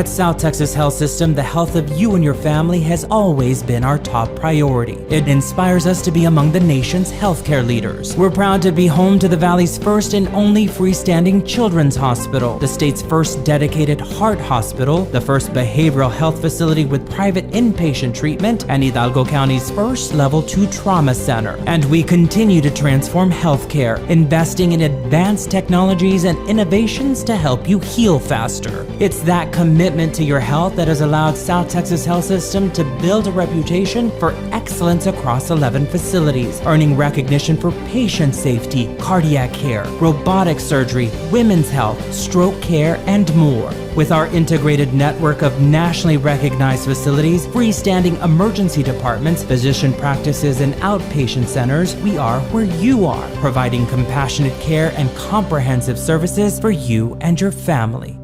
At South Texas Health System, the health of you and your family has always been our top priority. It inspires us to be among the nation's healthcare leaders. We're proud to be home to the Valley's first and only freestanding children's hospital, the state's first dedicated heart hospital, the first behavioral health facility with private inpatient treatment, and Hidalgo County's first Level 2 trauma center. And we continue to transform healthcare, investing in advanced technologies and innovations to help you heal faster. It's that commitment to your health that has allowed South Texas Health System to build a reputation for excellence across 11 facilities, earning recognition for patient safety, cardiac care, robotic surgery, women's health, stroke care, and more. With our integrated network of nationally recognized facilities, freestanding emergency departments, physician practices, and outpatient centers, we are where you are, providing compassionate care and comprehensive services for you and your family.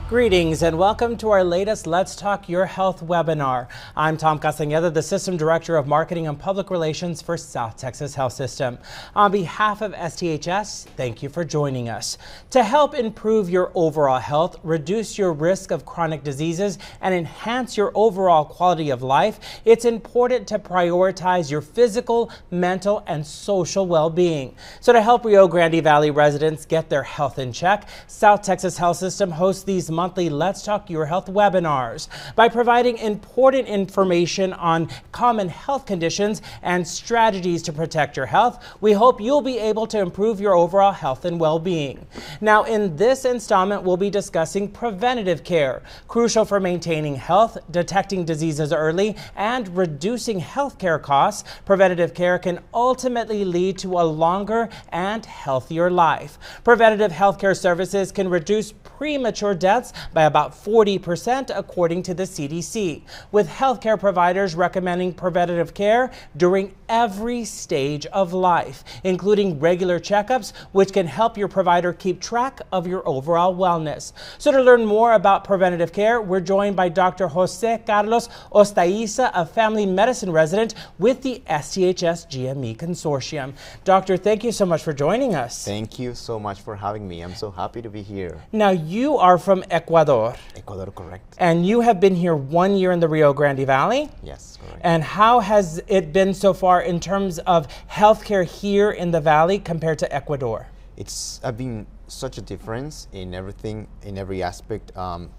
Greetings and welcome to our latest Let's Talk Your Health webinar. I'm Tom Castañeda, the System Director of Marketing and Public Relations for South Texas Health System. On behalf of STHS, thank you for joining us. To help improve your overall health, reduce your risk of chronic diseases, and enhance your overall quality of life, it's important to prioritize your physical, mental, and social well-being. So to help Rio Grande Valley residents get their health in check, South Texas Health System hosts these monthly Let's Talk Your Health webinars. By providing important information on common health conditions and strategies to protect your health, we hope you'll be able to improve your overall health and well-being. Now, in this installment, we'll be discussing preventative care, crucial for maintaining health, detecting diseases early, and reducing healthcare costs. Preventative care can ultimately lead to a longer and healthier life. Preventative healthcare services can reduce premature deaths by about 40% according to the CDC, with healthcare providers recommending preventative care during every stage of life, including regular checkups, which can help your provider keep track of your overall wellness. So to learn more about preventative care, we're joined by Dr. Jose Carlos Ostaiza, a family medicine resident with the STHS GME Consortium. Doctor, thank you so much for joining us. Thank you so much for having me. I'm so happy to be here. Now, you are from Ecuador. Ecuador, correct. And you have been here 1 year in the Rio Grande Valley? Yes, correct. And how has it been so far in terms of healthcare here in the Valley compared to Ecuador? It's been such a difference in everything, in every aspect. The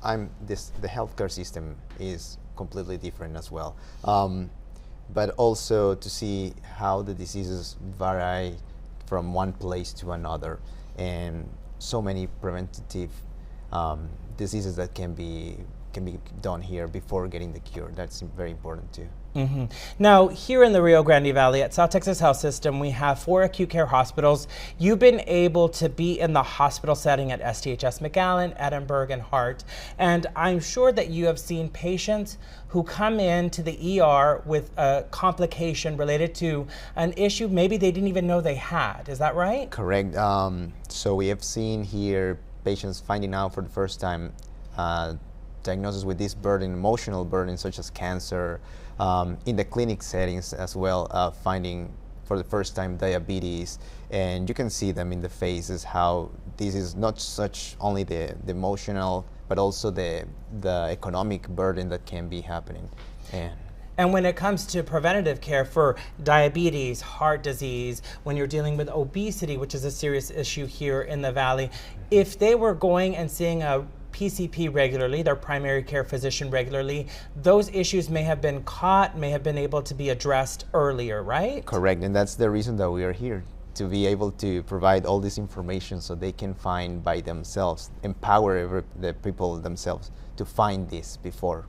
healthcare system is completely different as well. But also to see how the diseases vary from one place to another, and so many preventative diseases that can be done here before getting the cure. That's very important too. Mm-hmm. Now, here in the Rio Grande Valley at South Texas Health System, we have 4 acute care hospitals. You've been able to be in the hospital setting at STHS McAllen, Edinburgh, and Hart. And I'm sure that you have seen patients who come in to the ER with a complication related to an issue maybe they didn't even know they had. Is that right? Correct. So we have seen here patients finding out for the first time diagnosis with this burden, emotional burden such as cancer, in the clinic settings as well, finding for the first time diabetes, and you can see them in the faces how this is not such only the emotional but also the economic burden that can be happening. And when it comes to preventative care for diabetes, heart disease, when you're dealing with obesity, which is a serious issue here in the Valley, if they were going and seeing a PCP regularly, their primary care physician regularly, those issues may have been caught, may have been able to be addressed earlier, right? Correct, and that's the reason that we are here, to be able to provide all this information so they can find by themselves, empower the people themselves to find this before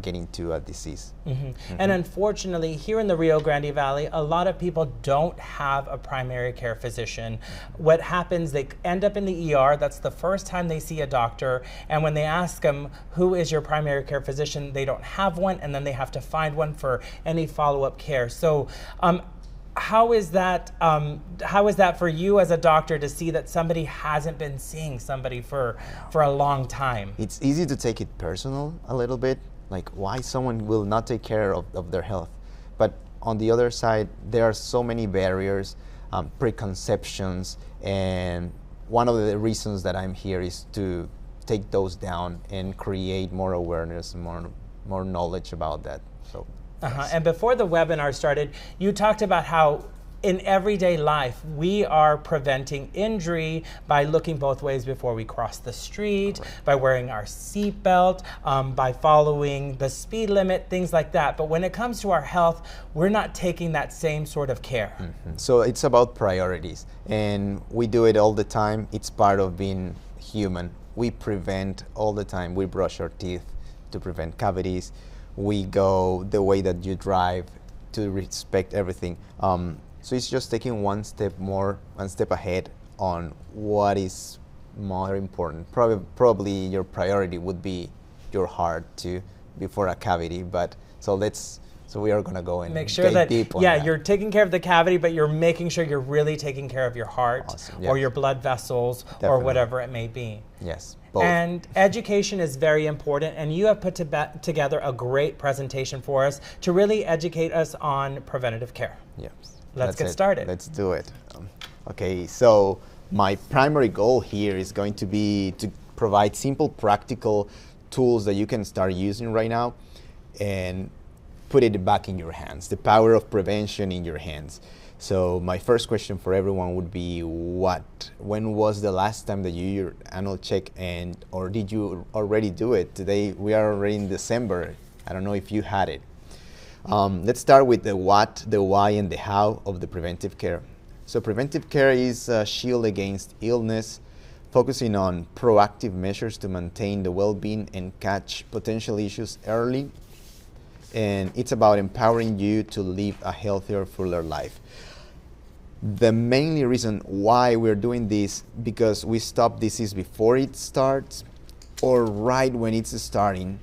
getting to a disease. Mm-hmm. Mm-hmm. And unfortunately, here in the Rio Grande Valley, a lot of people don't have a primary care physician. What happens, they end up in the ER, that's the first time they see a doctor, and when they ask them, who is your primary care physician, they don't have one, and then they have to find one for any follow-up care. So how is that for you as a doctor to see that somebody hasn't been seeing somebody for a long time? It's easy to take it personal a little bit, like why someone will not take care of their health. But on the other side, there are so many barriers, preconceptions, and one of the reasons that I'm here is to take those down and create more awareness and more knowledge about that. So, yes. And before the webinar started, you talked about how in everyday life, we are preventing injury by looking both ways before we cross the street, by wearing our seatbelt, by following the speed limit, things like that. But when it comes to our health, we're not taking that same sort of care. So it's about priorities, and we do it all the time. It's part of being human. We prevent all the time. We brush our teeth to prevent cavities. We go the way that you drive to respect everything. So it's just taking one step ahead on what is more important. Probably your priority would be your heart too before a cavity. But so we are gonna go and make sure that deep on that. that. You're taking care of the cavity, but you're making sure you're really taking care of your heart. Awesome. Yes. Or your blood vessels. Definitely. Or whatever it may be. Yes. Both. And education is very important, and you have put together a great presentation for us to really educate us on preventative care. Yes. Let's get started. Let's do it. Okay, so my primary goal here is going to be to provide simple, practical tools that you can start using right now and put it back in your hands, the power of prevention in your hands. So my first question for everyone would be, when was the last time that you did your annual check, or did you already do it? Today, we are already in December. I don't know if you had it. Let's start with the what, the why, and the how of the preventive care. So preventive care is a shield against illness, focusing on proactive measures to maintain the well-being and catch potential issues early. And it's about empowering you to live a healthier, fuller life. The main reason why we're doing this, because we stop disease before it starts or right when it's starting.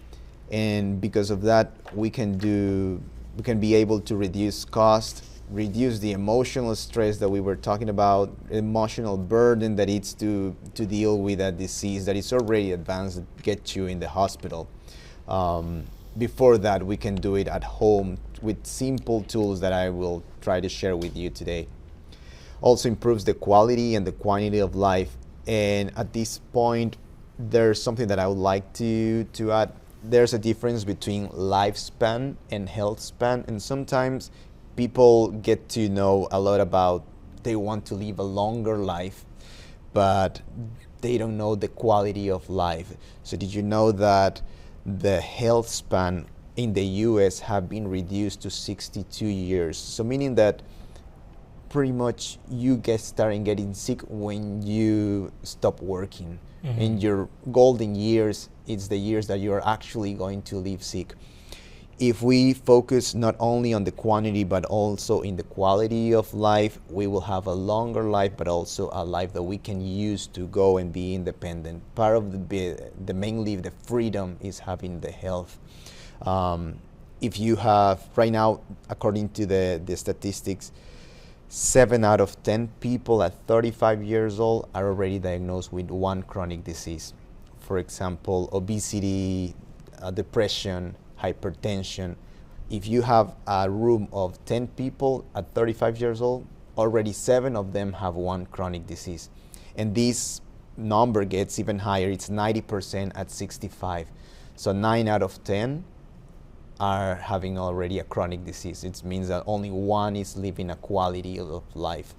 And because of that, we can be able to reduce cost, reduce the emotional stress that we were talking about, emotional burden that it's to deal with a disease that is already advanced, that gets you in the hospital. Before that, we can do it at home with simple tools that I will try to share with you today. Also improves the quality and the quantity of life. And at this point, there's something that I would like to add. There's a difference between lifespan and health span, and sometimes people get to know a lot about they want to live a longer life, but they don't know the quality of life. So did you know that the health span in the US have been reduced to 62 years? So meaning that pretty much you starting getting sick when you stop working. In your golden years, it's the years that you're actually going to live sick. If we focus not only on the quantity but also in the quality of life, we will have a longer life, but also a life that we can use to go and be independent. Part of mainly the freedom is having the health. If you have, right now, according to the statistics, 7 out of 10 people at 35 years old are already diagnosed with one chronic disease. For example, obesity, depression, hypertension. If you have a room of 10 people at 35 years old, already 7 of them have one chronic disease. And this number gets even higher. It's 90% at 65. So 9 out of 10 are having already a chronic disease. It means that only one is living a quality of life.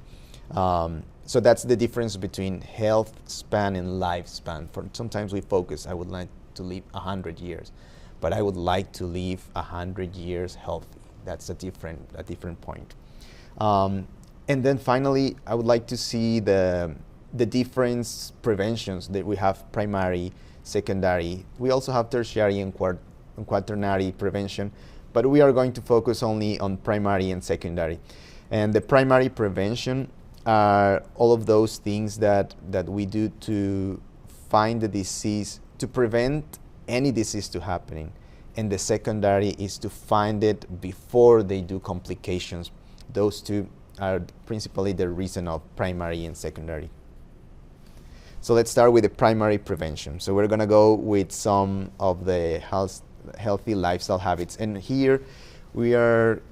So that's the difference between health span and lifespan. Sometimes we focus, I would like to live 100 years, but I would like to live 100 years healthy. That's a different point. And then finally, I would like to see the different preventions that we have: primary, secondary. We also have tertiary and quaternary prevention, but we are going to focus only on primary and secondary. And the primary prevention are all of those things that we do to find the disease, to prevent any disease to happening. And the secondary is to find it before they do complications. Those two are principally the reason of primary and secondary. So let's start with the primary prevention. So we're gonna go with some of the healthy lifestyle habits. And here we are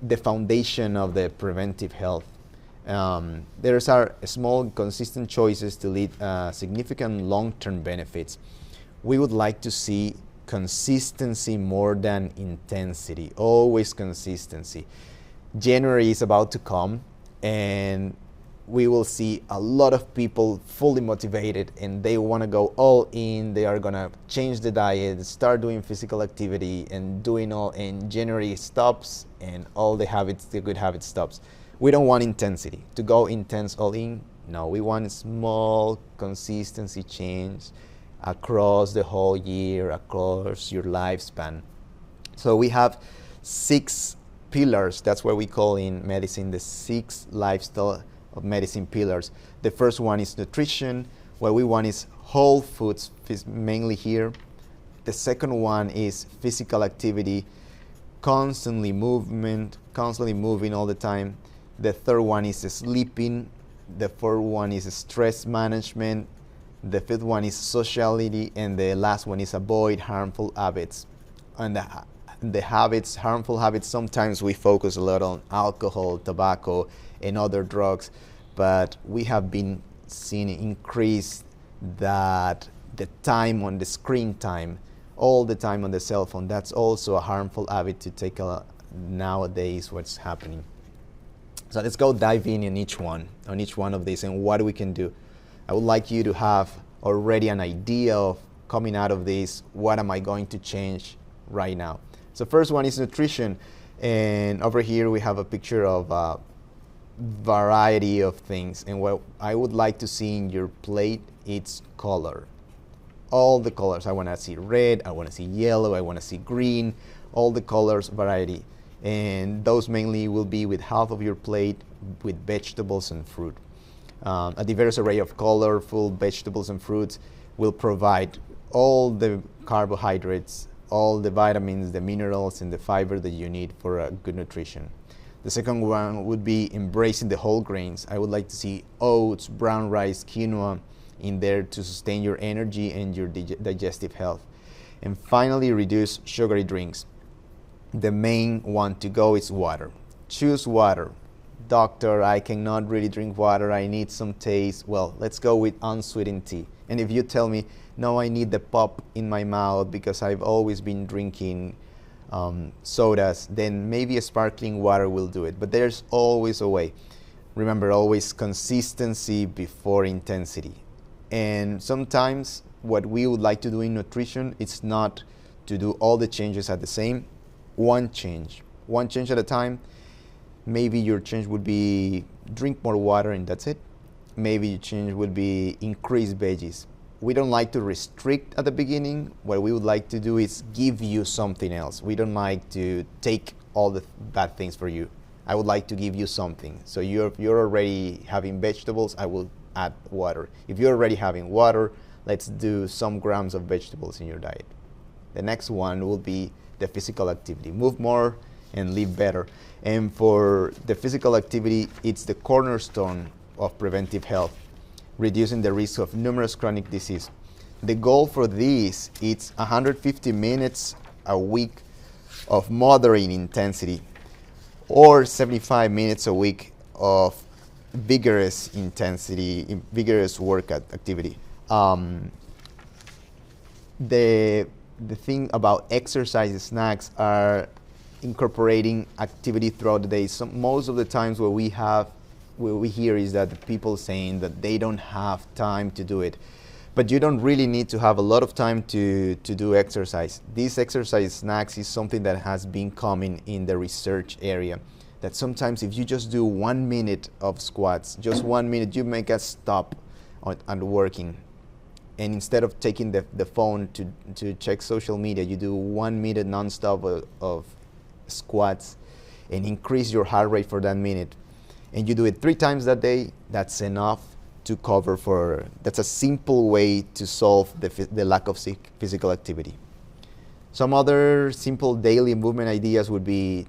the foundation of the preventive health. There's our small, consistent choices to lead significant long-term benefits. We would like to see consistency more than intensity, always consistency. January is about to come, and we will see a lot of people fully motivated, and they want to go all in. They are going to change the diet, start doing physical activity, and doing all, and January stops, and all the habits, the good habits stops. We don't want intensity, to go intense all in. No, we want small consistency change across the whole year, across your lifespan. So we have 6 pillars. That's what we call in medicine the 6 lifestyle of medicine pillars. The first one is nutrition. What we want is whole foods, mainly here. The second one is physical activity, constantly moving all the time. The third one is sleeping. The fourth one is stress management. The fifth one is sociality, and the last one is avoid harmful habits. And the habits, harmful habits, sometimes we focus a lot on alcohol, tobacco, and other drugs, but we have been seeing increase that the time on the screen time, all the time on the cell phone, that's also a harmful habit to take nowadays what's happening. So let's go dive in on each one of these and what we can do. I would like you to have already an idea of coming out of this, what am I going to change right now? So first one is nutrition, and over here we have a picture of a variety of things, and what I would like to see in your plate, it's color. All the colors. I want to see red, I want to see yellow, I want to see green, all the colors, variety. And those mainly will be with half of your plate with vegetables and fruit. A diverse array of colorful vegetables and fruits will provide all the carbohydrates, all the vitamins, the minerals, and the fiber that you need for a good nutrition. The second one would be embracing the whole grains. I would like to see oats, brown rice, quinoa in there to sustain your energy and your digestive health. And finally, reduce sugary drinks. The main one to go is water. Choose water. Doctor, I cannot really drink water, I need some taste. Well, let's go with unsweetened tea. And if you tell me, no, I need the pop in my mouth because I've always been drinking sodas, then maybe a sparkling water will do it. But there's always a way. Remember, always consistency before intensity. And sometimes what we would like to do in nutrition, it's not to do all the changes at the same. One change at a time. Maybe your change would be drink more water and that's it. Maybe your change would be increase veggies. We don't like to restrict at the beginning. What we would like to do is give you something else. We don't like to take all the bad things for you. I would like to give you something. So you're already having vegetables, I will add water. If you're already having water, let's do some grams of vegetables in your diet. The next one will be the physical activity. Move more and live better. And for the physical activity, it's the cornerstone of preventive health, reducing the risk of numerous chronic disease. The goal for this is 150 minutes a week of moderate intensity or 75 minutes a week of vigorous intensity, vigorous workout activity. The thing about exercise snacks are incorporating activity throughout the day. So most of the times what we hear is that the people saying that they don't have time to do it. But you don't really need to have a lot of time to do exercise. These exercise snacks is something that has been coming in the research area. That sometimes if you just do 1 minute of squats, just 1 minute, you make a stop on working. And instead of taking the phone to check social media, you do 1 minute nonstop of squats and increase your heart rate for that minute. And you do it 3 times that day, that's enough to cover for, that's a simple way to solve the lack of physical activity. Some other simple daily movement ideas would be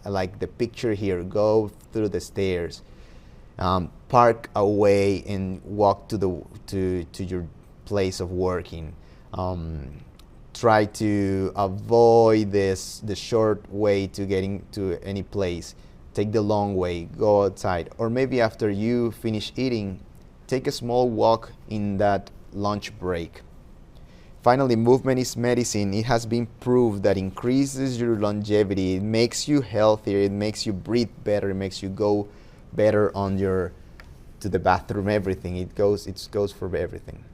like the picture here, go through the stairs, park away and walk to your place of working. try to avoid the short way to getting to any place. Take the long way, go outside. Or maybe after you finish eating, take a small walk in that lunch break. Finally, movement is medicine. It has been proved that increases your longevity. It makes you healthier. It makes you breathe better. It makes you go better to the bathroom, everything. It goes for everything.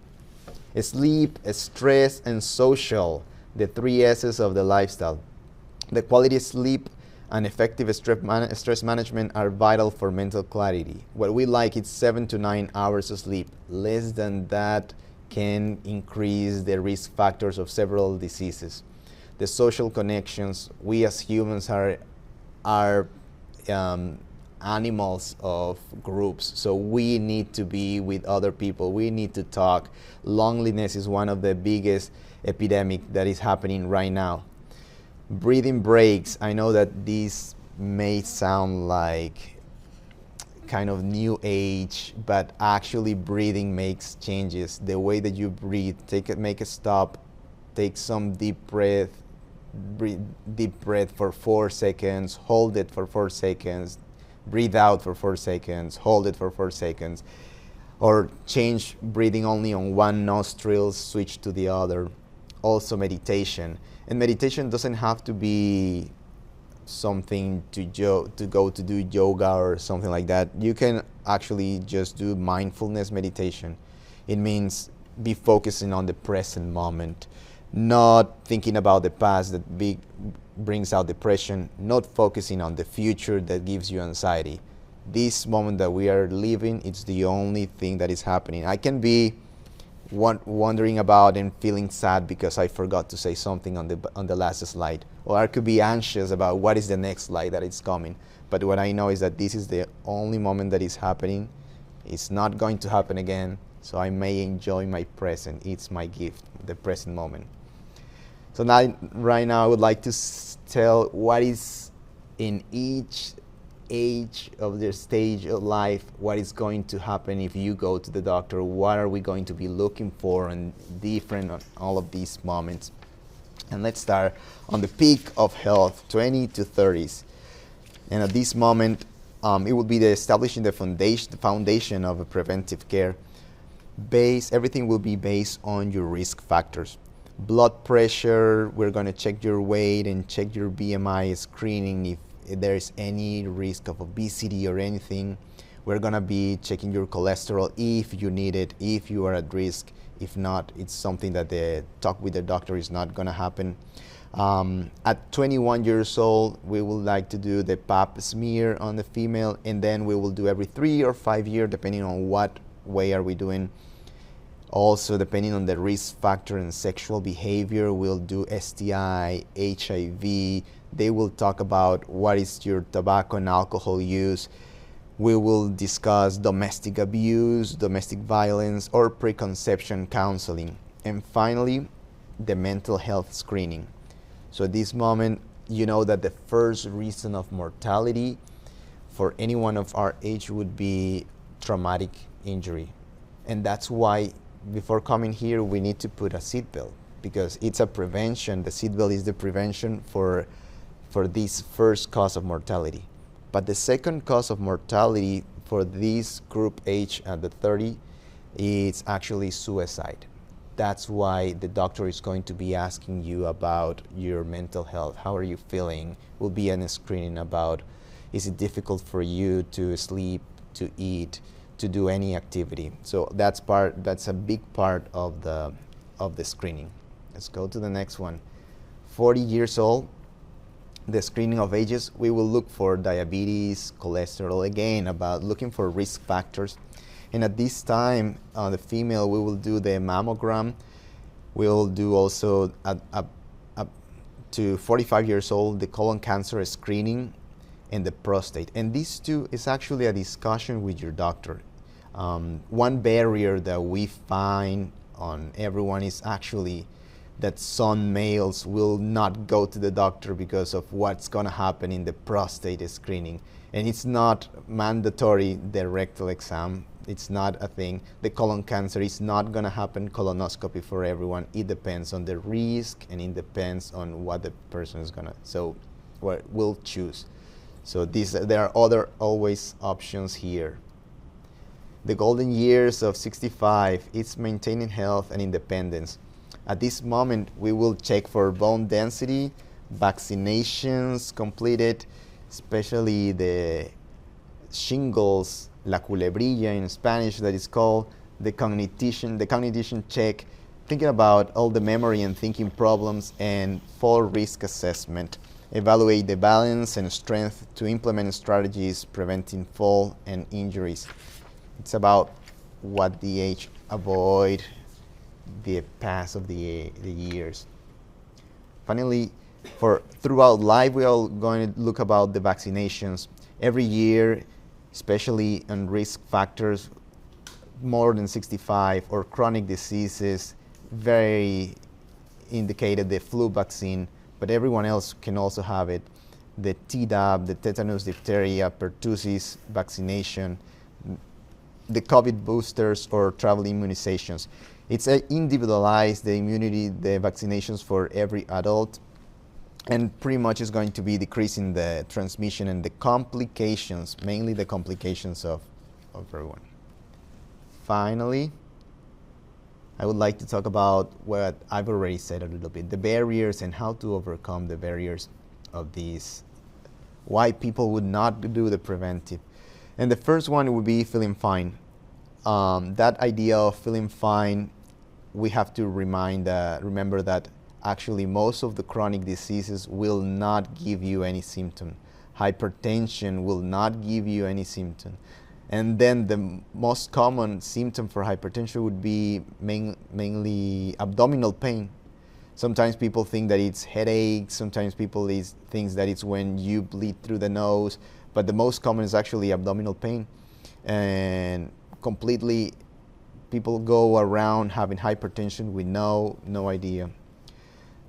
Sleep, stress, and social, the 3 S's of the lifestyle. The quality of sleep and effective stress management are vital for mental clarity. What we like is 7 to 9 hours of sleep. Less than that can increase the risk factors of several diseases. The social connections, we as humans are animals of groups, so we need to be with other people. We need to talk. Loneliness is one of the biggest epidemic that is happening right now. Breathing breaks. I know that these may sound like kind of new age, but actually breathing makes changes. The way that you breathe, make a stop, take some deep breath, deep breath for 4 seconds, hold it for 4 seconds, breathe out for 4 seconds, hold it for 4 seconds, or change breathing only on one nostril, switch to the other. Also meditation. And meditation doesn't have to be something to go to do yoga or something like that. You can actually just do mindfulness meditation. It means be focusing on the present moment, not thinking about the past that brings out depression, not focusing on the future that gives you anxiety. This moment that we are living, it's the only thing that is happening. I can be wondering about and feeling sad because I forgot to say something on the last slide, or I could be anxious about what is the next slide that is coming. But what I know is that this is the only moment that is happening. It's not going to happen again, so I may enjoy my present. It's my gift, the present moment. So now, right now, I would like to tell what is in each age of their stage of life, what is going to happen if you go to the doctor, what are we going to be looking for and different on all of these moments. And let's start on the peak of health, 20 to 30s. And at this moment, it will be establishing the foundation of a preventive care. Everything will be based on your risk factors. Blood pressure, we're going to check your weight and check your BMI screening if there is any risk of obesity or anything. We're going to be checking your cholesterol if you need it, if you are at risk. If not, it's something that the talk with the doctor is not going to happen. At 21 years old, we would like to do the pap smear on the female, and then we will do every 3 or 5 years, depending on what way are we doing. Also, depending on the risk factor and sexual behavior, we'll do STI, HIV. They will talk about what is your tobacco and alcohol use. We will discuss domestic abuse, domestic violence, or preconception counseling. And finally, the mental health screening. So at this moment, you know that the first reason of mortality for anyone of our age would be traumatic injury. And that's why before coming here, we need to put a seatbelt, because it's a prevention. The seatbelt is the prevention for this first cause of mortality. But the second cause of mortality for this group age at the 30 is actually suicide. That's why the doctor is going to be asking you about your mental health. How are you feeling? Will be a screening about, is it difficult for you to sleep, to eat, to do any activity? So that's a big part of the screening. Let's go to the next one. 40 years old, the screening of ages, we will look for diabetes, cholesterol, again, about looking for risk factors. And at this time, the female, we will do the mammogram. We'll do also, up to 45 years old, the colon cancer screening and the prostate. And these two is actually a discussion with your doctor. One barrier that we find on everyone is actually that some males will not go to the doctor because of what's going to happen in the prostate screening. And it's not mandatory, the rectal exam. It's not a thing. The colon cancer is not going to happen colonoscopy for everyone. It depends on the risk, and it depends on what the person is going to, so will choose. So there are other always options here. The golden years of 65, it's maintaining health and independence. At this moment, we will check for bone density, vaccinations completed, especially the shingles, la culebrilla in Spanish that is called, the cognition check, thinking about all the memory and thinking problems, and fall risk assessment. Evaluate the balance and strength to implement strategies preventing fall and injuries. It's about what the age avoid the pass of the years. Finally, for throughout life, we are going to look about the vaccinations. Every year, especially on risk factors, more than 65 or chronic diseases, very indicated the flu vaccine, but everyone else can also have it. The Tdap, the tetanus, diphtheria, pertussis vaccination, the COVID boosters or travel immunizations. It's individualized, the immunity, the vaccinations for every adult, and pretty much is going to be decreasing the transmission and the complications, mainly the complications of everyone. Finally, I would like to talk about what I've already said a little bit, the barriers and how to overcome the barriers of these, why people would not do the preventive. And the first one would be feeling fine. That idea of feeling fine, we have to remember that actually most of the chronic diseases will not give you any symptom. Hypertension will not give you any symptom. And then the most common symptom for hypertension would be mainly abdominal pain. Sometimes people think that it's headache, sometimes people think that it's when you bleed through the nose, but the most common is actually abdominal pain. And completely, people go around having hypertension with no idea.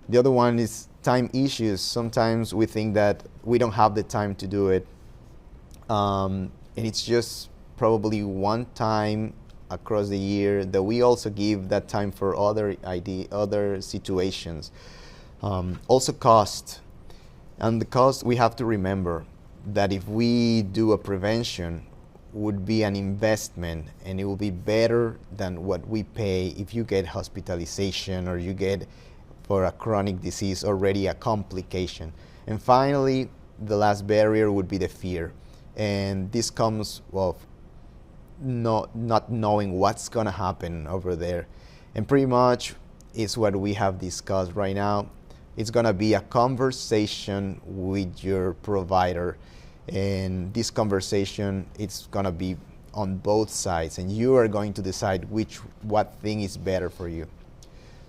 The other one is time issues. Sometimes we think that we don't have the time to do it. And it's just probably one time across the year that we also give that time for other situations. Also cost. And the cost, we have to remember that if we do a prevention, would be an investment, and it will be better than what we pay if you get hospitalization or you get for a chronic disease already a complication. And finally, the last barrier would be the fear. And this comes of not knowing what's going to happen over there. And pretty much is what we have discussed right now. It's going to be a conversation with your provider. And this conversation, it's going to be on both sides. And you are going to decide what thing is better for you.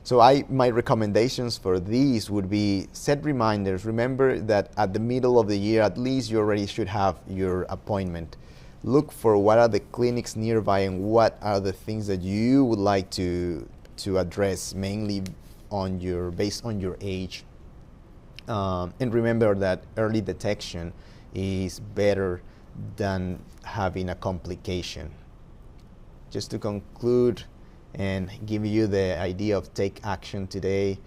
So my recommendations for these would be set reminders. Remember that at the middle of the year, at least you already should have your appointment. Look for what are the clinics nearby and what are the things that you would like to address, mainly based on your age. And remember that early detection is better than having a complication. Just to conclude and give you the idea of take action today,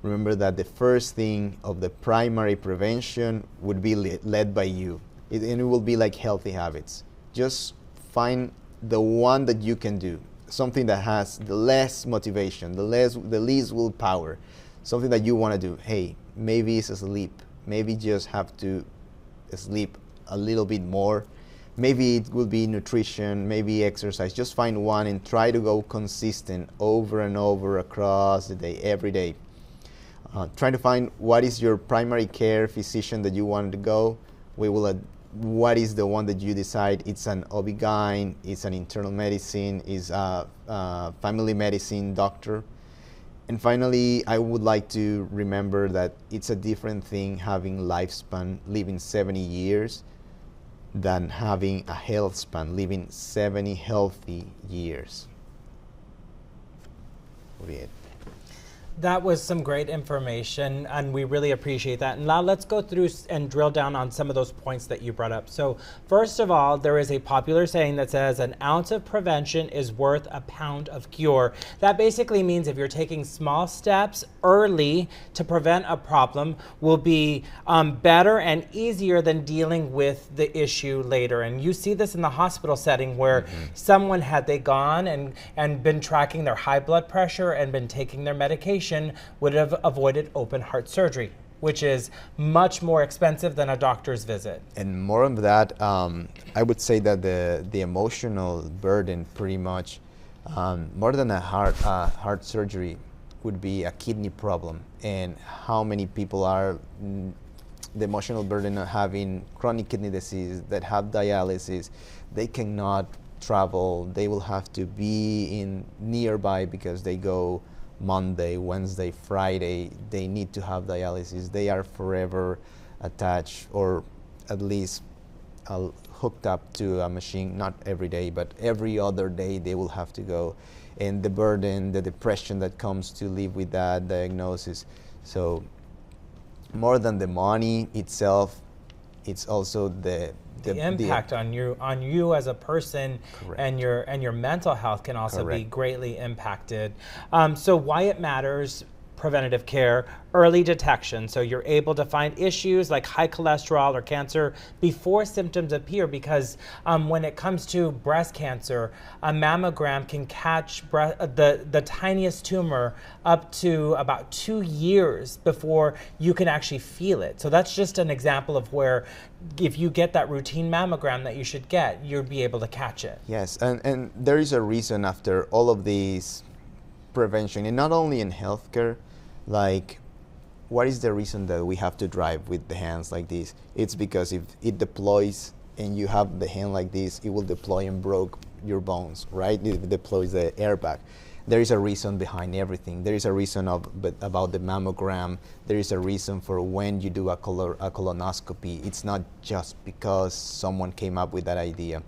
remember that the first thing of the primary prevention would be led by you. And it will be like healthy habits. Just find the one that you can do, something that has the less motivation, the least willpower, something that you want to do. Hey, maybe it's sleep. Maybe just have to sleep a little bit more. Maybe it will be nutrition, maybe exercise. Just find one and try to go consistent over and over across the day, every day. Try to find what is your primary care physician that you want to go. What is the one that you decide? It's an OB-GYN, it's an internal medicine, it's a family medicine doctor. And finally, I would like to remember that it's a different thing having lifespan, living 70 years, than having a health span, living 70 healthy years. That was some great information, and we really appreciate that. And now let's go through and drill down on some of those points that you brought up. So first of all, there is a popular saying that says an ounce of prevention is worth a pound of cure. That basically means if you're taking small steps early to prevent a problem, will be better and easier than dealing with the issue later. And you see this in the hospital setting where someone, had they gone and been tracking their high blood pressure and been taking their medication, would have avoided open heart surgery, which is much more expensive than a doctor's visit. And more of that, I would say that the emotional burden, pretty much, more than a heart surgery, would be a kidney problem. And how many people are the emotional burden of having chronic kidney disease that have dialysis? They cannot travel. They will have to be in nearby because they go Monday, Wednesday, Friday. They need to have dialysis. They are forever attached, or at least hooked up to a machine, not every day, but every other day they will have to go. And the burden, the depression that comes to live with that diagnosis. So more than the money itself, it's also the impact on you as a person. Correct. and your mental health can also Correct. be greatly impacted. So why it matters, preventative care, early detection. So you're able to find issues like high cholesterol or cancer before symptoms appear, because when it comes to breast cancer, a mammogram can catch the tiniest tumor up to about 2 years before you can actually feel it. So that's just an example of where if you get that routine mammogram that you should get, you'll be able to catch it. Yes, and there is a reason after all of these prevention, and not only in healthcare, like what is the reason that we have to drive with the hands like this? It's because if it deploys and you have the hand like this, it will deploy and broke your bones, right? It deploys the airbag. There is a reason behind everything. There is a reason about the mammogram. There is a reason for when you do a colonoscopy. It's not just because someone came up with that idea.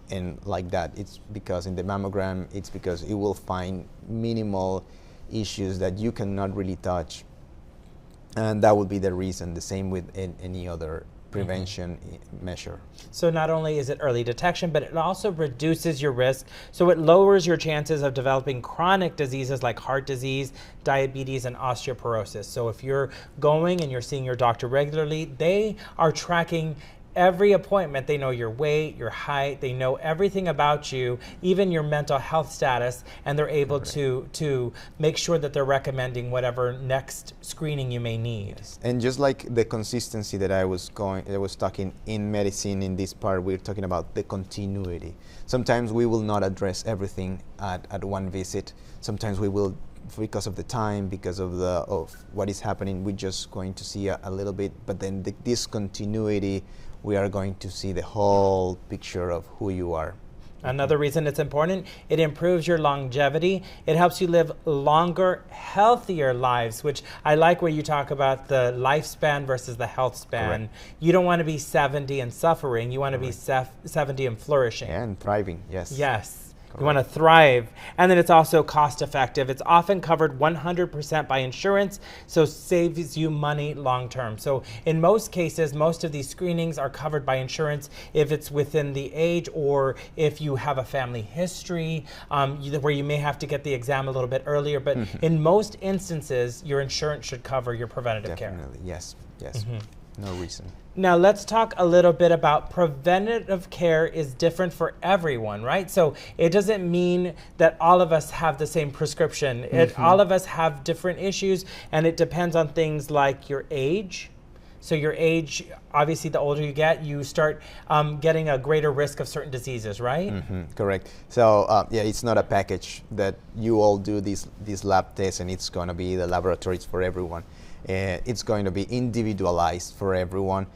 And like that, it's because in the mammogram, it's because it will find minimal issues that you cannot really touch. And that would be the reason, the same with any other prevention measure. So not only is it early detection, but it also reduces your risk. So it lowers your chances of developing chronic diseases like heart disease, diabetes, and osteoporosis. So if you're going and you're seeing your doctor regularly, they are tracking every appointment. They know your weight, your height, they know everything about you, even your mental health status, and they're able to make sure that they're recommending whatever next screening you may need. Yes. And just like the consistency that I was talking in medicine, in this part, we're talking about the continuity. Sometimes we will not address everything at one visit. Sometimes we will, because of the time, because of what is happening, we're just going to see a little bit, but then the discontinuity, we are going to see the whole picture of who you are. Another reason it's important, it improves your longevity. It helps you live longer, healthier lives, which I like where you talk about the lifespan versus the health span. Correct. You don't want to be 70 and suffering. You want to be 70 and flourishing. And thriving, yes. Yes. You want to thrive. And then it's also cost effective. It's often covered 100% by insurance, so saves you money long term. So in most cases, most of these screenings are covered by insurance if it's within the age, or if you have a family history where you may have to get the exam a little bit earlier. But in most instances, your insurance should cover your preventative care. Definitely, yes, yes. No reason. Now let's talk a little bit about preventative care is different for everyone, right? So it doesn't mean that all of us have the same prescription. All of us have different issues, and it depends on things like your age. So your age, obviously the older you get, you start getting a greater risk of certain diseases, right? Correct. So yeah, it's not a package that you all do these lab tests and it's going to be the laboratories for everyone. It's going to be individualized for everyone.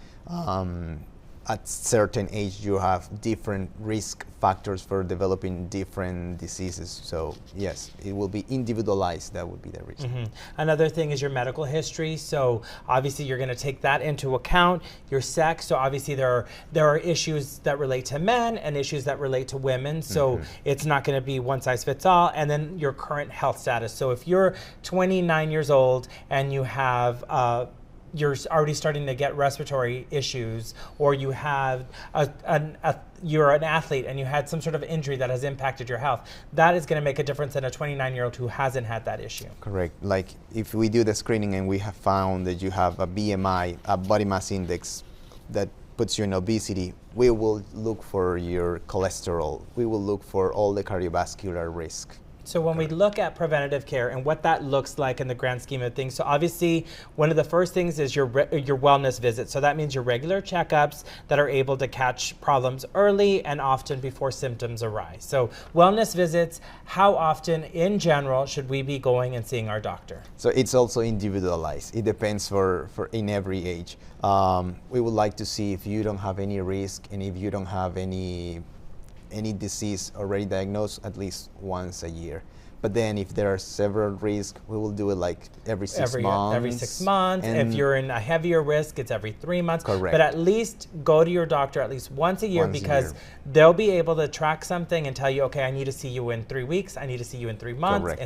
at certain age you have different risk factors for developing different diseases. So yes, it will be individualized. That would be the reason. Mm-hmm. Another thing is your medical history. So obviously you're going to take that into account. Your sex. So obviously there are issues that relate to men and issues that relate to women. So it's not going to be one size fits all. And then your current health status. So if you're 29 years old and you have you're already starting to get respiratory issues, or you have you're an athlete and you had some sort of injury that has impacted your health, that is going to make a difference in a 29-year-old who hasn't had that issue. Correct. Like if we do the screening and we have found that you have a BMI, a body mass index, that puts you in obesity, we will look for your cholesterol. We will look for all the cardiovascular risk. So when we look at preventative care and what that looks like in the grand scheme of things, so obviously one of the first things is your wellness visits. So that means your regular checkups that are able to catch problems early and often before symptoms arise. So wellness visits, how often in general should we be going and seeing our doctor? So it's also individualized. It depends for in every age. We would like to see if you don't have any risk and if you don't have any disease already diagnosed, at least once a year. But then if there are several risks, we will do it like every 6 months. Every 6 months. If you're in a heavier risk, it's every 3 months. Correct. But at least go to your doctor at least once a year, because they'll be able to track something and tell you, okay, I need to see you in 3 weeks, I need to see you in 3 months, Correct.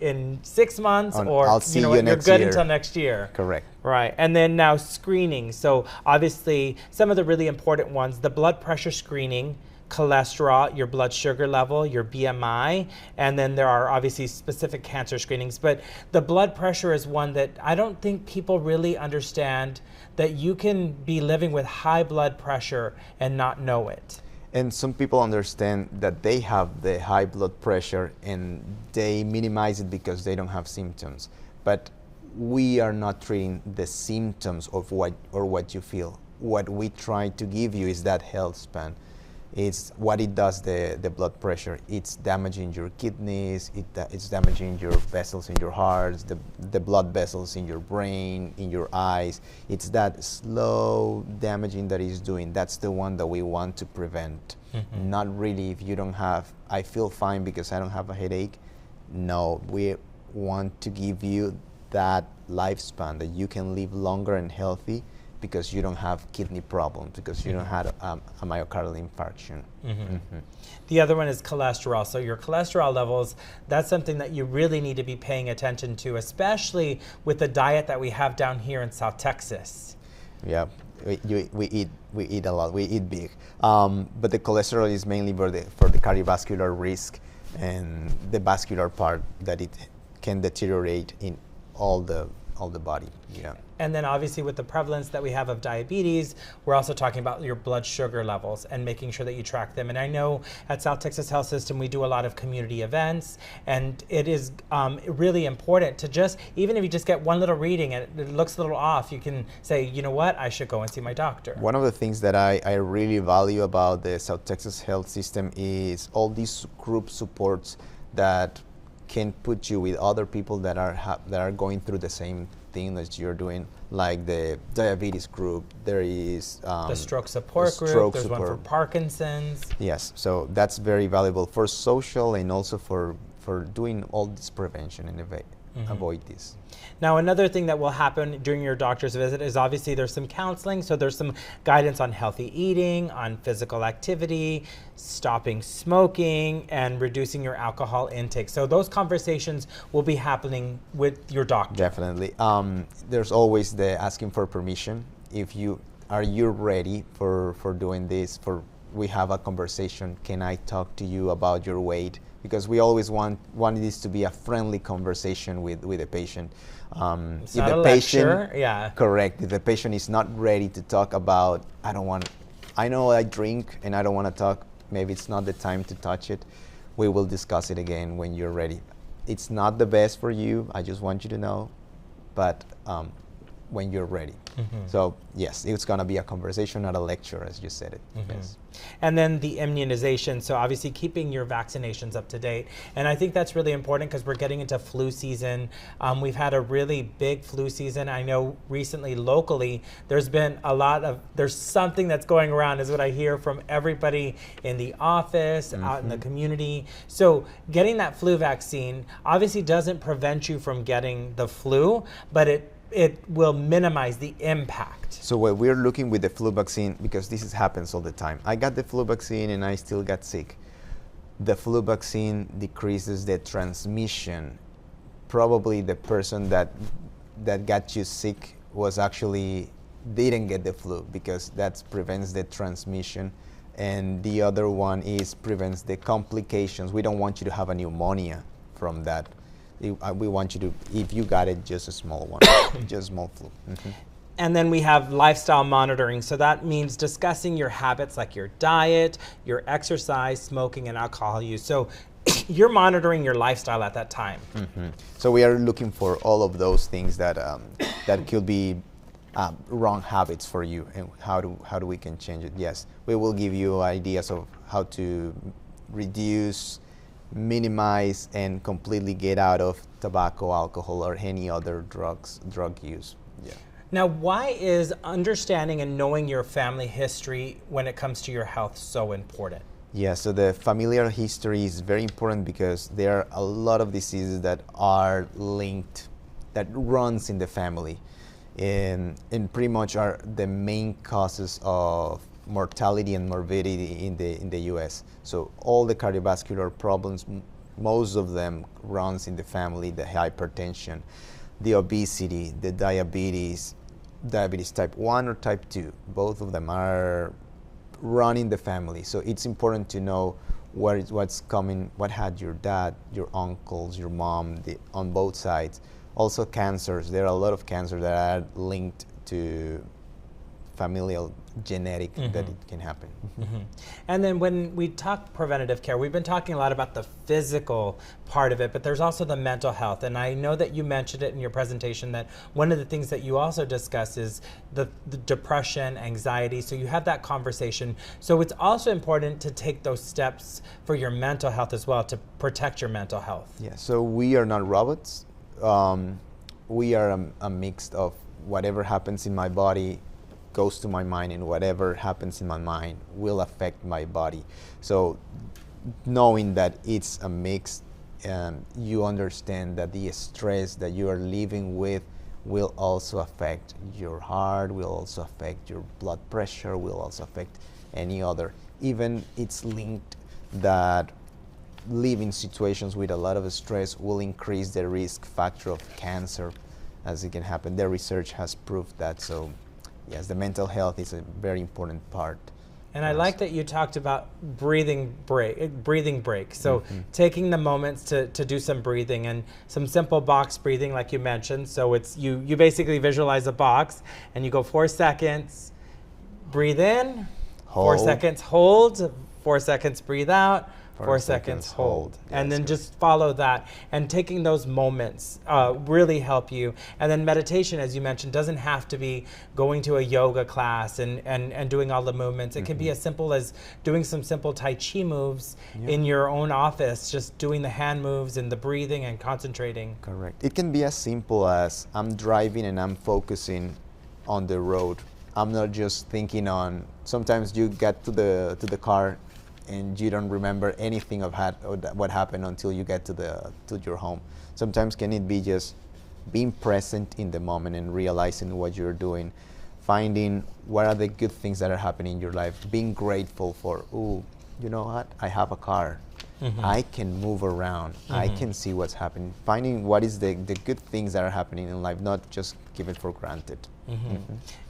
in 6 months, or I'll see you you're next good year. until next year. Correct. Right. And then now screening. So obviously some of the really important ones, the blood pressure screening, cholesterol, your blood sugar level, your BMI, and then there are obviously specific cancer screenings. But the blood pressure is one that I don't think people really understand, that you can be living with high blood pressure and not know it. And some people understand that they have the high blood pressure and they minimize it because they don't have symptoms. But we are not treating the symptoms of what you feel. What we try to give you is that health span. It's what it does, the blood pressure. It's damaging your kidneys, it's damaging your vessels in your heart, the blood vessels in your brain, in your eyes. It's that slow damaging that it's doing. That's the one that we want to prevent. Not really if you don't have, I feel fine because I don't have a headache. No, we want to give you that lifespan, that you can live longer and healthy, because you don't have kidney problems, because you don't have a myocardial infarction. The other one is cholesterol. So your cholesterol levels, that's something that you really need to be paying attention to, especially with the diet that we have down here in South Texas. Yeah, we eat a lot, we eat big. But the cholesterol is mainly for the cardiovascular risk and the vascular part, that it can deteriorate in all the body. Yeah. And then obviously with the prevalence that we have of diabetes, we're also talking about your blood sugar levels and making sure that you track them. And I know at South Texas Health System, we do a lot of community events, and it is really important to just, even if you just get one little reading and it looks a little off, you can say, you know what, I should go and see my doctor. One of the things that I really value about the South Texas Health System is all these group supports that can put you with other people that are going through the same thing that you're doing, like the diabetes group. There is the stroke support group. There's one for Parkinson's. Yes, so that's very valuable for social and also for doing all this prevention and avoid this. Now, another thing that will happen during your doctor's visit is obviously there's some counseling. So there's some guidance on healthy eating, on physical activity, stopping smoking, and reducing your alcohol intake. So those conversations will be happening with your doctor. Definitely. There's always the asking for permission. Are you ready for doing this? We have a conversation. Can I talk to you about your weight? Because we always want this to be a friendly conversation with the patient. It's not a lecture, yeah. Correct. If the patient is not ready to talk about, I know I drink and I don't want to talk, maybe it's not the time to touch it. We will discuss it again when you're ready. It's not the best for you, I just want you to know, but when you're ready. So yes, it's going to be a conversation, not a lecture, as you said it. Yes. And then the immunization, so obviously keeping your vaccinations up to date. And I think that's really important because we're getting into flu season. We've had a really big flu season. I know recently locally, there's been there's something that's going around is what I hear from everybody in the office, out in the community. So getting that flu vaccine obviously doesn't prevent you from getting the flu, but it will minimize the impact. So what we're looking with the flu vaccine, because this happens all the time. I got the flu vaccine and I still got sick. The flu vaccine decreases the transmission. Probably the person that got you sick was actually didn't get the flu, because that prevents the transmission. And the other one prevents the complications. We don't want you to have a pneumonia from that. We want you to, if you got it, just a small one, just small flu. And then we have lifestyle monitoring. So that means discussing your habits like your diet, your exercise, smoking, and alcohol use. So you're monitoring your lifestyle at that time. So we are looking for all of those things that that could be wrong habits for you, and how do we can change it. Yes, we will give you ideas of how to reduce, minimize, and completely get out of tobacco, alcohol, or any other drug use. Yeah. Now, why is understanding and knowing your family history when it comes to your health so important? Yeah, so the familial history is very important because there are a lot of diseases that are linked, that runs in the family, and pretty much are the main causes of mortality and morbidity in the U.S. So all the cardiovascular problems, most of them runs in the family. The hypertension, the obesity, the diabetes type 1 or type 2, both of them are run in the family. So it's important to know what's coming, what had your dad, your uncles, your mom, on both sides. Also cancers, there are a lot of cancers that are linked to familial genetic that it can happen. And then when we talk preventative care, we've been talking a lot about the physical part of it, but there's also the mental health. And I know that you mentioned it in your presentation that one of the things that you also discuss is the depression, anxiety. So you have that conversation. So it's also important to take those steps for your mental health as well, to protect your mental health. Yeah, so we are not robots. We are a mix of whatever happens in my body goes to my mind, and whatever happens in my mind will affect my body. So knowing that it's a mix, you understand that the stress that you are living with will also affect your heart, will also affect your blood pressure, will also affect any other. Even it's linked that living situations with a lot of stress will increase the risk factor of cancer, as it can happen. The research has proved that. So yes, the mental health is a very important part. And I like that you talked about breathing break. So taking the moments to do some breathing, and some simple box breathing like you mentioned. So it's you basically visualize a box and you go 4 seconds, breathe in, hold. 4 seconds, hold, 4 seconds, breathe out, 4 seconds, hold. And then just follow that. And taking those moments really help you. And then meditation, as you mentioned, doesn't have to be going to a yoga class and doing all the movements. It can be as simple as doing some simple Tai Chi moves in your own office, just doing the hand moves and the breathing and concentrating. Correct. It can be as simple as I'm driving and I'm focusing on the road. I'm not just thinking on, sometimes you get to the car and you don't remember anything of what happened until you get to your home. Sometimes can it be just being present in the moment and realizing what you're doing, finding what are the good things that are happening in your life, being grateful for, ooh, you know what, I have a car, I can move around, I can see what's happening, finding what is the good things that are happening in life, not just give it for granted.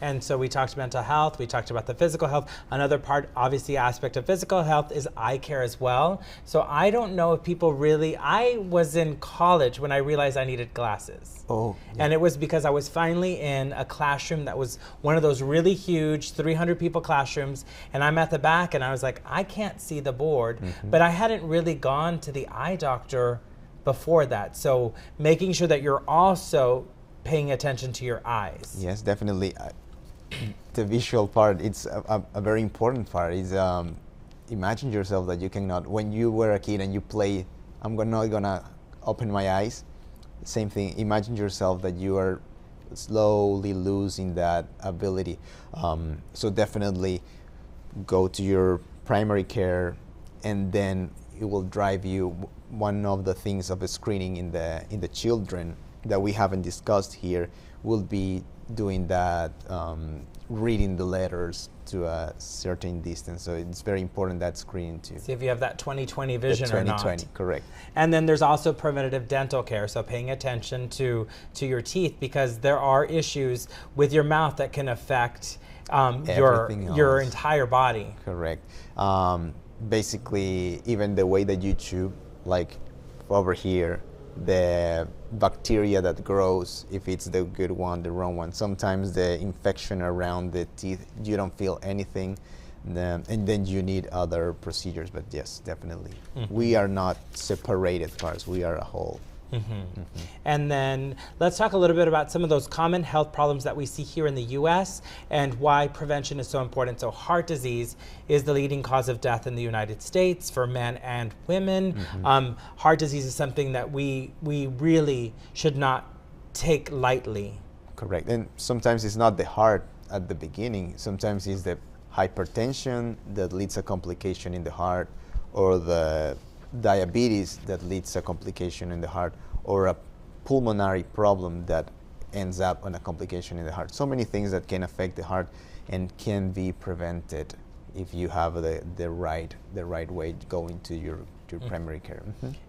And so we talked mental health, we talked about the physical health. Another part, obviously, aspect of physical health is eye care as well. So I don't know if people really, I was in college when I realized I needed glasses. Oh. Yeah. And it was because I was finally in a classroom that was one of those really huge 300 people classrooms, and I'm at the back and I was like, I can't see the board, but I hadn't really gone to the eye doctor before that. So making sure that you're also paying attention to your eyes. Yes, definitely. The visual part, it's a very important part. Is imagine yourself that you cannot, when you were a kid and you play, not gonna open my eyes. Same thing. Imagine yourself that you are slowly losing that ability. So definitely go to your primary care, and then it will drive you. One of the things of a screening in the children that we haven't discussed here will be doing that, reading the letters to a certain distance. So it's very important, that screening too. See if you have that 20/20 vision or not. 20/20, correct. And then there's also preventative dental care, so paying attention to your teeth, because there are issues with your mouth that can affect your entire body. Correct. Basically, even the way that you chew, like over here, the bacteria that grows, if it's the good one, the wrong one. Sometimes the infection around the teeth, you don't feel anything, and then you need other procedures. But yes, definitely. We are not separated parts, we are a whole. And then let's talk a little bit about some of those common health problems that we see here in the U.S. and why prevention is so important. So heart disease is the leading cause of death in the United States for men and women. Heart disease is something that we really should not take lightly. Correct. And sometimes it's not the heart at the beginning. Sometimes it's the hypertension that leads a complication in the heart, or the diabetes that leads a complication in the heart, or a pulmonary problem that ends up on a complication in the heart. So many things that can affect the heart and can be prevented if you have the right way going to your primary care.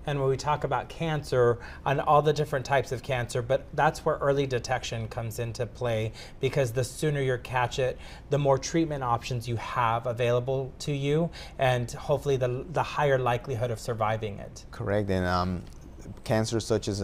And when we talk about cancer and all the different types of cancer, but that's where early detection comes into play, because the sooner you catch it, the more treatment options you have available to you, and hopefully the higher likelihood of surviving it. Correct. And cancers such as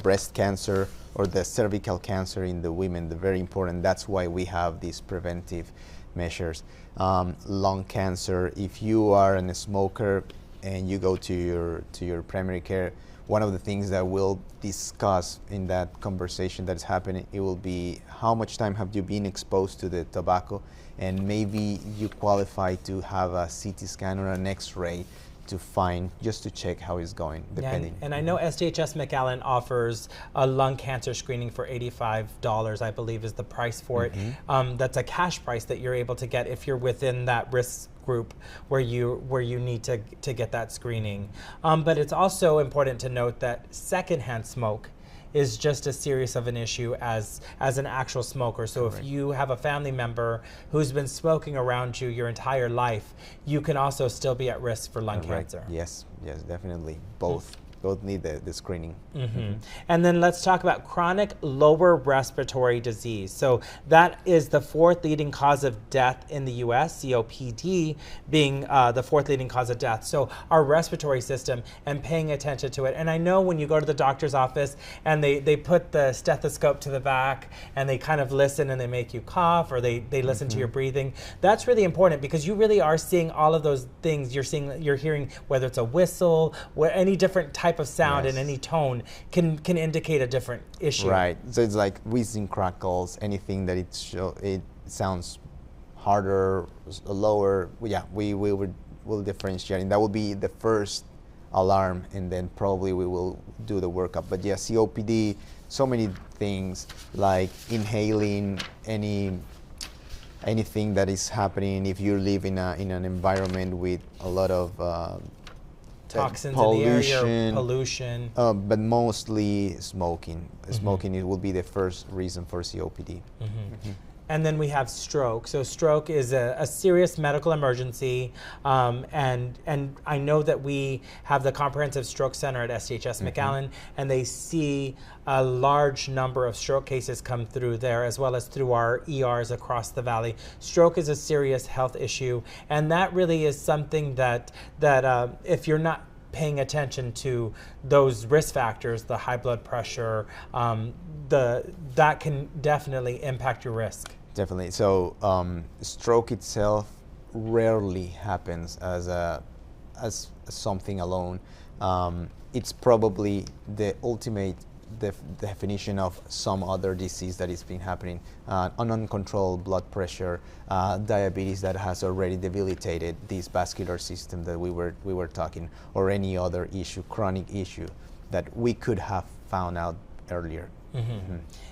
breast cancer or the cervical cancer in the women, they're very important. That's why we have these preventive measures. Lung cancer, if you are a smoker and you go to your primary care, one of the things that we'll discuss in that conversation that's happening, it will be how much time have you been exposed to the tobacco, and maybe you qualify to have a CT scan or an X-ray to find, just to check how it's going, depending. And I know SDHS McAllen offers a lung cancer screening for $85, I believe is the price for it. That's a cash price that you're able to get if you're within that risk group where you need to get that screening. But it's also important to note that secondhand smoke is just as serious of an issue as an actual smoker. So if you have a family member who's been smoking around you your entire life, you can also still be at risk for lung cancer. Yes, definitely. Both need the screening. And then let's talk about chronic lower respiratory disease. So that is the fourth leading cause of death in the U.S., COPD being the fourth leading cause of death. So our respiratory system, and paying attention to it. And I know when you go to the doctor's office and they put the stethoscope to the back and they kind of listen and they make you cough, or they listen to your breathing, that's really important, because you really are seeing all of those things. You're hearing, whether it's a whistle, any different type of sound in any tone can indicate a different issue. Right. So it's like whizzing crackles, anything that it sounds harder, lower. Yeah, we will differentiate, and that will be the first alarm, and then probably we will do the workup. But yeah, COPD, so many things like inhaling anything that is happening. If you live in an environment with a lot of toxins in the air, pollution. But mostly smoking. Smoking, it will be the first reason for COPD. And then we have stroke. So stroke is a serious medical emergency, and I know that we have the Comprehensive Stroke Center at SDHS McAllen, and they see a large number of stroke cases come through there, as well as through our ERs across the valley. Stroke is a serious health issue, and that really is something that if you're not paying attention to those risk factors, the high blood pressure, that can definitely impact your risk. Definitely. So stroke itself rarely happens as something alone. It's probably the ultimate the definition of some other disease that has been happening, an uncontrolled blood pressure, diabetes that has already debilitated this vascular system that we were talking, or any other issue, chronic issue that we could have found out earlier.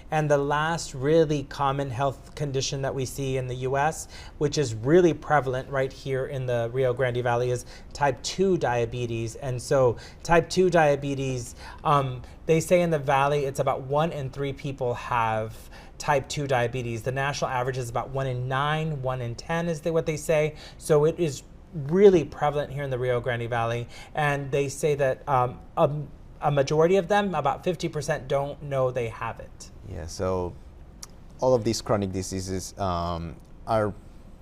And the last really common health condition that we see in the U.S., which is really prevalent right here in the Rio Grande Valley, is type 2 diabetes. And so type 2 diabetes, they say in the valley it's about 1 in 3 people have type 2 diabetes. The national average is about 1 in 9, 1 in 10 is what they say. So it is really prevalent here in the Rio Grande Valley. And they say that a majority of them, about 50%, don't know they have it. Yeah, so all of these chronic diseases are,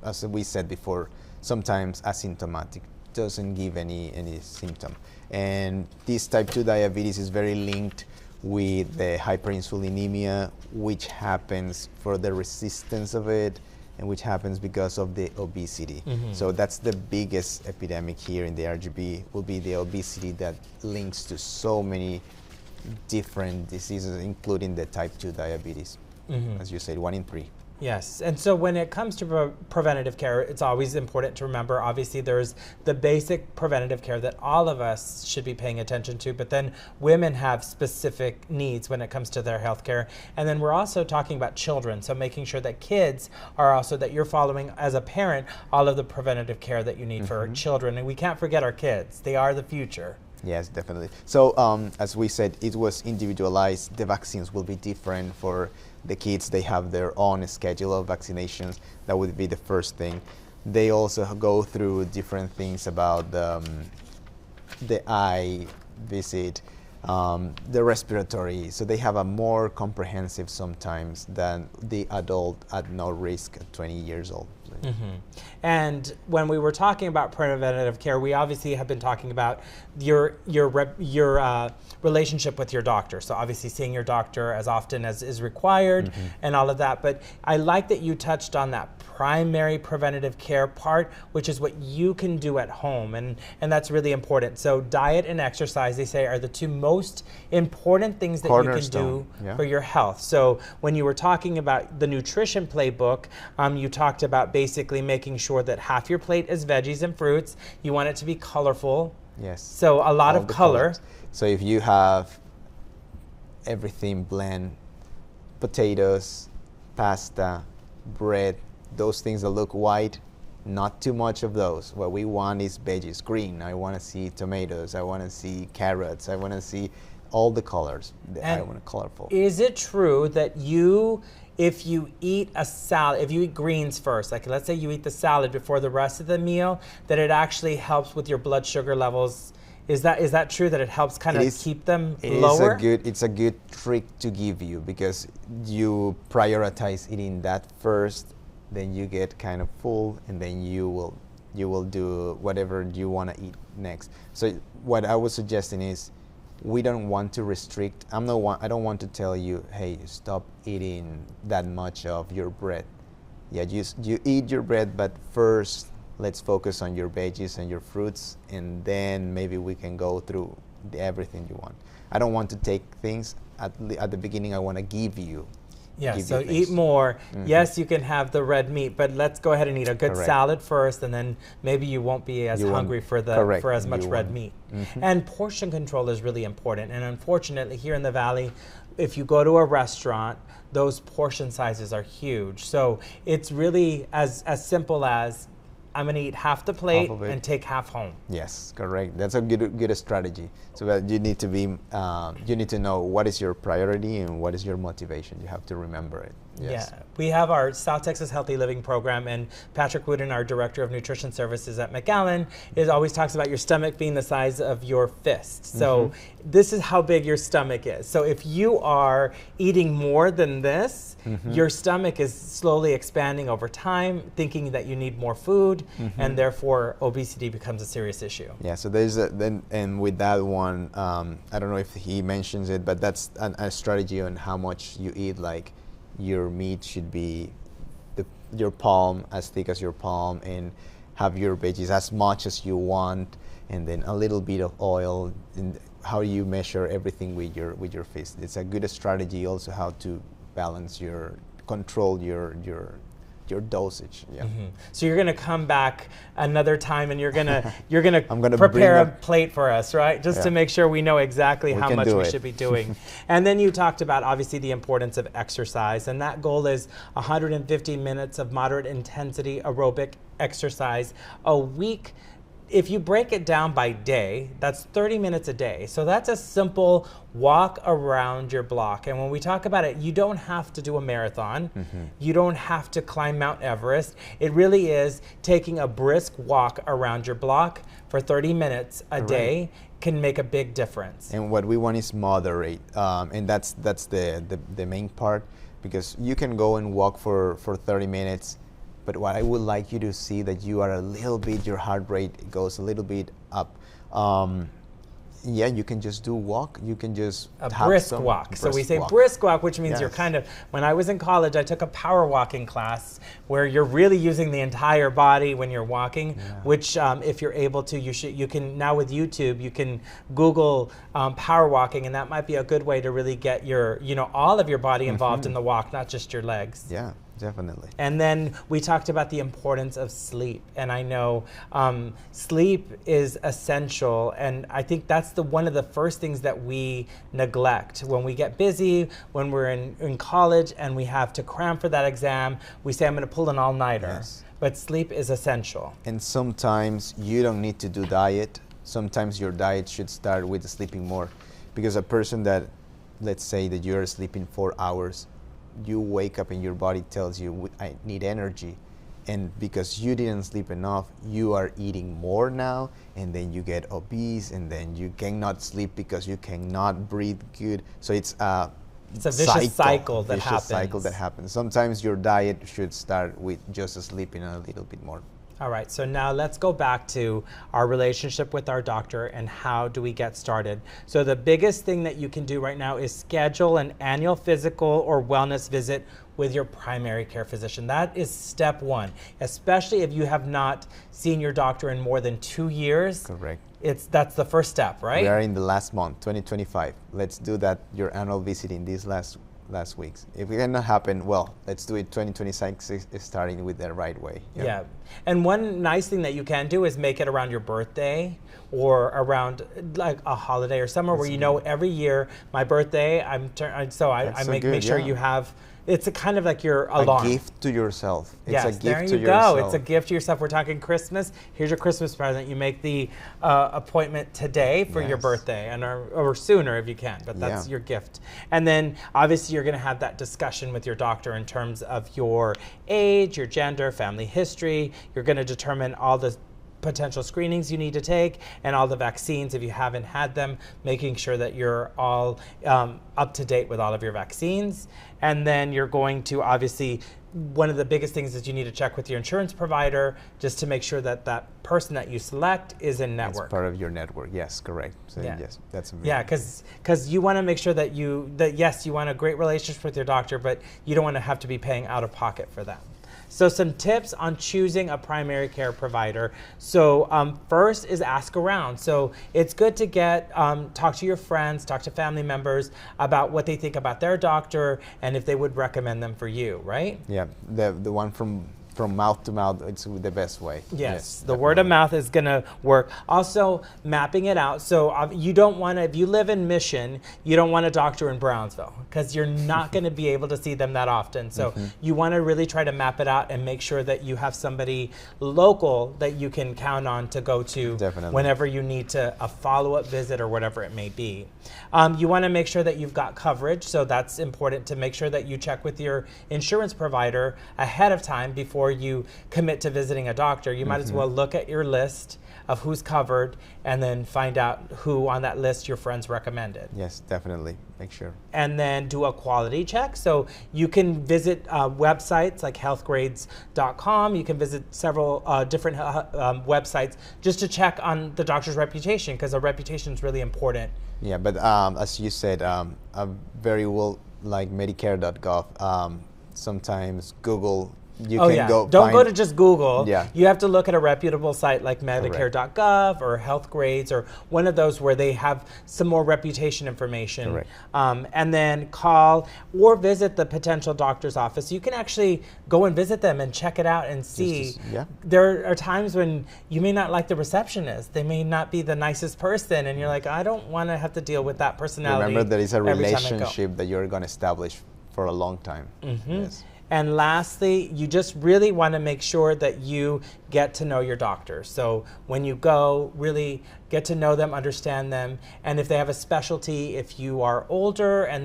as we said before, sometimes asymptomatic, doesn't give any symptom. And this type 2 diabetes is very linked with the hyperinsulinemia, which happens for the resistance of it, and which happens because of the obesity. So that's the biggest epidemic here in the RGB, will be the obesity that links to so many different diseases, including the type 2 diabetes. As you said, 1 in 3. Yes, and so when it comes to preventative care, it's always important to remember, obviously there's the basic preventative care that all of us should be paying attention to, but then women have specific needs when it comes to their health care. And then we're also talking about children, so making sure that kids are also, that you're following as a parent, all of the preventative care that you need for our children. And we can't forget our kids, they are the future. Yes, definitely. So as we said, it was individualized. The vaccines will be different for the kids. They have their own schedule of vaccinations. That would be the first thing. They also go through different things about the eye visit, the respiratory. So they have a more comprehensive sometimes than the adult at no risk at 20 years old. And when we were talking about preventative care, we obviously have been talking about your relationship with your doctor. So obviously seeing your doctor as often as is required and all of that. But I like that you touched on that primary preventative care part, which is what you can do at home. And that's really important. So diet and exercise, they say, are the 2 most important things that you can do for your health. So when you were talking about the nutrition playbook, you talked about basically making sure that half your plate is veggies and fruits. You want it to be colorful. Yes. So a lot of color. Colors. So if you have everything blend, potatoes, pasta, bread, those things that look white, not too much of those. What we want is veggies, green. I want to see tomatoes. I want to see carrots. I want to see all the colors. I want it colorful. Is it true that if you eat a salad, if you eat greens first, like let's say you eat the salad before the rest of the meal, that it actually helps with your blood sugar levels? Is that true, that it helps kind of keep them lower? It's a good trick to give you, because you prioritize eating that first, then you get kind of full, and then you will do whatever you want to eat next. So what I was suggesting is, we don't want to restrict. I don't want to tell you, hey, stop eating that much of your bread. Yeah, you eat your bread, but first let's focus on your veggies and your fruits, and then maybe we can go through everything you want. I don't want to take things at the beginning. I want to give you. Yeah, so eat more. Yes, you can have the red meat, but let's go ahead and eat a good salad first, and then maybe you won't be as hungry for as much red meat. And portion control is really important. And unfortunately, here in the Valley, if you go to a restaurant, those portion sizes are huge. So it's really as simple as, I'm going to eat half the plate and take half home. Yes, correct. That's a good strategy. So that you need to know what is your priority and what is your motivation. You have to remember it. Yes. Yeah, we have our South Texas Healthy Living Program, and Patrick Wooden, our Director of Nutrition Services at McAllen, always talks about your stomach being the size of your fist. So this is how big your stomach is. So if you are eating more than this, your stomach is slowly expanding over time, thinking that you need more food, and therefore obesity becomes a serious issue. Yeah, so there's and with that one, I don't know if he mentions it, but that's a strategy on how much you eat. Like, your meat should be your palm, as thick as your palm, and have your veggies as much as you want, and then a little bit of oil. And how you measure everything with your fist. It's a good strategy also how to balance control your dosage. Yeah. So you're gonna come back another time, and you're gonna I'm gonna prepare a bring plate for us, right? Just to make sure we know exactly how much we should be doing. And then you talked about obviously the importance of exercise, and that goal is 150 minutes of moderate intensity aerobic exercise a week. If you break it down by day, that's 30 minutes a day. So that's a simple walk around your block. And when we talk about it, you don't have to do a marathon. You don't have to climb Mount Everest. It really is taking a brisk walk around your block for 30 minutes a day can make a big difference. And what we want is moderate. And that's the main part, because you can go and walk for 30 minutes. But what I would like you to see that you are a little bit, your heart rate goes a little bit up. Yeah, you can just do walk. You can just a brisk walk. So we say brisk walk, which means you're kind of, when I was in college, I took a power walking class where you're really using the entire body when you're walking, which if you're able to, you can, now with YouTube, you can Google power walking, and that might be a good way to really get your, all of your body involved in the walk, not just your legs. Yeah. Definitely. And then we talked about the importance of sleep. And I know sleep is essential. And I think that's one of the first things that we neglect. When we get busy, when we're in college and we have to cram for that exam, we say, I'm going to pull an all-nighter. Yes. But sleep is essential. And sometimes you don't need to do diet. Sometimes your diet should start with sleeping more. Because a person that, let's say that you're sleeping 4 hours, you wake up and your body tells you, I need energy. And because you didn't sleep enough, you are eating more now, and then you get obese, and then you cannot sleep because you cannot breathe good. So it's a vicious cycle that happens. Sometimes your diet should start with just sleeping a little bit more. All right, so now let's go back to our relationship with our doctor and how do we get started. So the biggest thing that you can do right now is schedule an annual physical or wellness visit with your primary care physician. That is step one, especially if you have not seen your doctor in more than 2 years. Correct. That's the first step, right? We are in the last month, 2025. Let's do that, your annual visit in these last weeks. If it cannot happen, well, let's do it 2026 is starting with the right way. Yeah. And one nice thing that you can do is make it around your birthday or around like a holiday or somewhere where every year my birthday, I make sure you have. It's a kind of like your alarm. A gift to yourself. It's a gift to yourself. It's a gift to yourself. We're talking Christmas. Here's your Christmas present. You make the appointment today for your birthday, or sooner if you can, but that's your gift. And then obviously you're going to have that discussion with your doctor in terms of your age, your gender, family history. You're going to determine all the potential screenings you need to take and all the vaccines if you haven't had them, making sure that you're all up to date with all of your vaccines. And then you're going to obviously, one of the biggest things is you need to check with your insurance provider just to make sure that that person that you select is in network. It's part of your network, yes, correct. So yes, that's because you want to make sure that yes, you want a great relationship with your doctor, but you don't want to have to be paying out of pocket for them. So some tips on choosing a primary care provider. So first is ask around. So it's good to talk to your friends, talk to family members about what they think about their doctor and if they would recommend them for you, right? Yeah, the one from mouth to mouth, it's the best way. Yes, the word of mouth is going to work. Also, mapping it out. So you don't want to, if you live in Mission, you don't want a doctor in Brownsville because you're not going to be able to see them that often. So you want to really try to map it out and make sure that you have somebody local that you can count on to go to whenever you need a follow-up visit or whatever it may be. You want to make sure that you've got coverage. So that's important to make sure that you check with your insurance provider ahead of time before you commit to visiting a doctor. You might as well look at your list of who's covered and then find out who on that list your friends recommended. Yes, definitely. Make sure. And then do a quality check. So you can visit websites like healthgrades.com. You can visit several different websites just to check on the doctor's reputation because the reputation is really important. Yeah, but as you said, very well like Medicare.gov. Sometimes Google you can go Don't go to just Google. Yeah. You have to look at a reputable site like Medicare.gov or Health Grades or one of those where they have some more reputation information. Correct. And then call or visit the potential doctor's office. You can actually go and visit them and check it out and see. There are times when you may not like the receptionist. They may not be the nicest person, and you're like, I don't want to have to deal with that personality. Remember, there is a relationship that you're going to establish for a long time. Yes. And lastly, you just really want to make sure that you get to know your doctor. So when you go, really get to know them, understand them, and if they have a specialty, if you are older and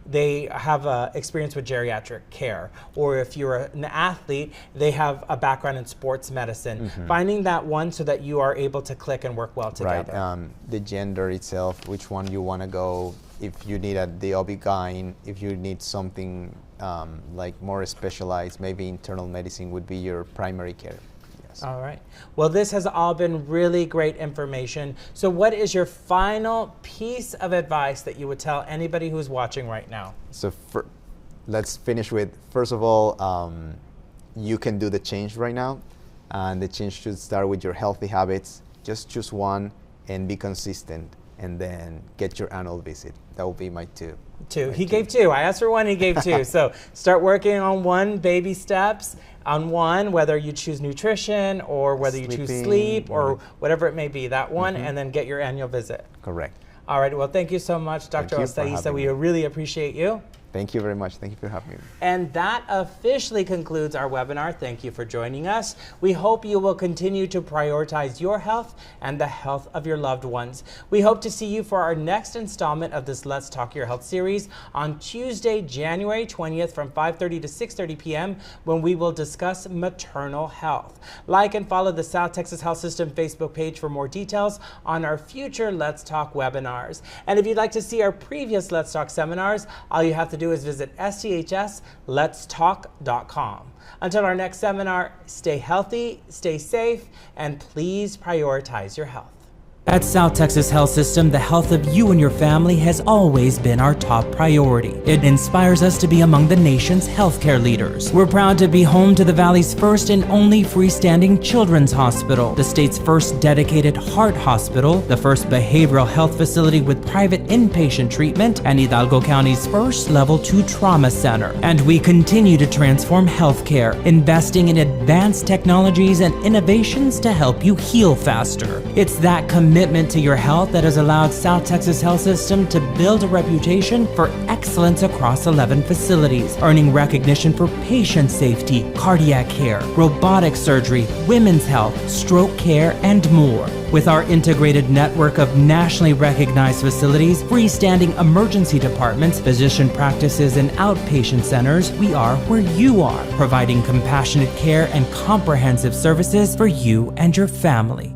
they have experience with geriatric care, or if you're an athlete, they have a background in sports medicine. Finding that one so that you are able to click and work well together. Right. The gender itself, which one you want to go, if you need the OB-GYN, if you need something like more specialized, maybe internal medicine would be your primary care. Yes. All right. Well, this has all been really great information. So what is your final piece of advice that you would tell anybody who's watching right now? So let's finish with, first of all, you can do the change right now, and the change should start with your healthy habits. Just choose one and be consistent, and then get your annual visit. That will be my two. He gave two. I asked for one, he gave two. So start working on one, baby steps on one, whether you choose nutrition or whether you choose sleep or whatever it may be, that one, and then get your annual visit. Correct. All right. Well, thank you so much, Dr. Ostaisa. We really appreciate you. Thank you very much. Thank you for having me. And that officially concludes our webinar. Thank you for joining us. We hope you will continue to prioritize your health and the health of your loved ones. We hope to see you for our next installment of this Let's Talk Your Health series on Tuesday, January 20th from 5:30 to 6:30 p.m. when we will discuss maternal health. Like and follow the South Texas Health System Facebook page for more details on our future Let's Talk webinars. And if you'd like to see our previous Let's Talk seminars, all you have to do is visit sthsletstalk.com. Until our next seminar, stay healthy, stay safe, and please prioritize your health. At South Texas Health System, the health of you and your family has always been our top priority. It inspires us to be among the nation's healthcare leaders. We're proud to be home to the Valley's first and only freestanding children's hospital, the state's first dedicated heart hospital, the first behavioral health facility with private inpatient treatment, and Hidalgo County's first Level 2 trauma center. And we continue to transform healthcare, investing in advanced technologies and innovations to help you heal faster. It's that commitment to your health that has allowed South Texas Health System to build a reputation for excellence across 11 facilities, earning recognition for patient safety, cardiac care, robotic surgery, women's health, stroke care, and more. With our integrated network of nationally recognized facilities, freestanding emergency departments, physician practices, and outpatient centers, we are where you are, providing compassionate care and comprehensive services for you and your family.